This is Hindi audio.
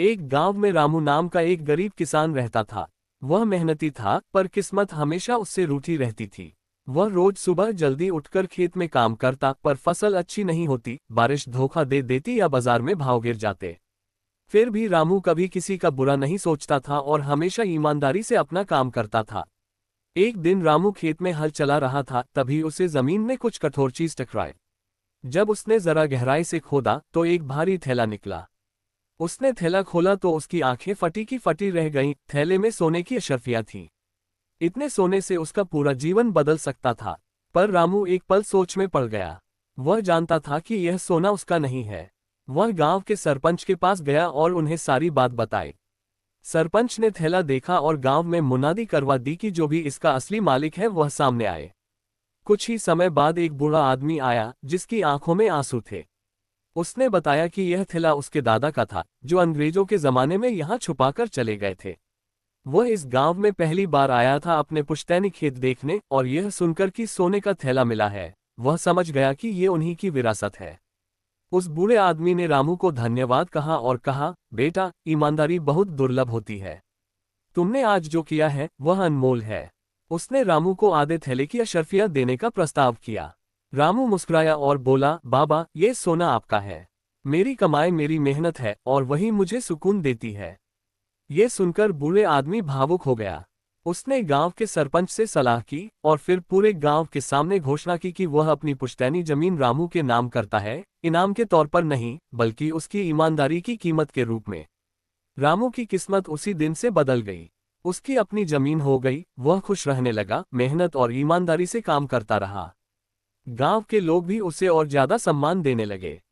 एक गांव में रामू नाम का एक गरीब किसान रहता था। वह मेहनती था, पर किस्मत हमेशा उससे रूठी रहती थी। वह रोज सुबह जल्दी उठकर खेत में काम करता, पर फसल अच्छी नहीं होती, बारिश धोखा दे देती या बाजार में भाव गिर जाते। फिर भी रामू कभी किसी का बुरा नहीं सोचता था और हमेशा ईमानदारी से अपना काम करता था। एक दिन रामू खेत में हल चला रहा था, तभी उसे जमीन में कुछ कठोर चीज टकराई। जब उसने जरा गहराई से खोदा तो एक भारी थैला निकला। उसने थैला खोला तो उसकी आंखें फटी की फटी रह गईं। थैले में सोने की अशर्फियां थीं। इतने सोने से उसका पूरा जीवन बदल सकता था। पर रामू एक पल सोच में पड़ गया। वह जानता था कि यह सोना उसका नहीं है। वह गांव के सरपंच के पास गया और उन्हें सारी बात बताई। सरपंच ने थैला देखा और गांव में मुनादी करवा दी कि जो भी इसका असली मालिक है वह सामने आए। कुछ ही समय बाद एक बूढ़ा आदमी आया, जिसकी आंखों में आंसू थे। उसने बताया कि यह थैला उसके दादा का था, जो अंग्रेजों के जमाने में यहाँ छुपाकर चले गए थे। वह इस गांव में पहली बार आया था अपने पुश्तैनी खेत देखने, और यह सुनकर कि सोने का थैला मिला है, वह समझ गया कि ये उन्हीं की विरासत है। उस बूढ़े आदमी ने रामू को धन्यवाद कहा और कहा, बेटा, ईमानदारी बहुत दुर्लभ होती है। तुमने आज जो किया है वह अनमोल है। उसने रामू को आधे थैले की अशर्फियां देने का प्रस्ताव किया। रामू मुस्कुराया और बोला, बाबा, ये सोना आपका है। मेरी कमाई मेरी मेहनत है और वही मुझे सुकून देती है। ये सुनकर बूढ़े आदमी भावुक हो गया। उसने गांव के सरपंच से सलाह की और फिर पूरे गांव के सामने घोषणा की कि वह अपनी पुश्तैनी जमीन रामू के नाम करता है, इनाम के तौर पर नहीं, बल्कि उसकी ईमानदारी की कीमत के रूप में। रामू की किस्मत उसी दिन से बदल गई। उसकी अपनी जमीन हो गई, वह खुश रहने लगा, मेहनत और ईमानदारी से काम करता रहा। गांव के लोग भी उसे और ज्यादा सम्मान देने लगे।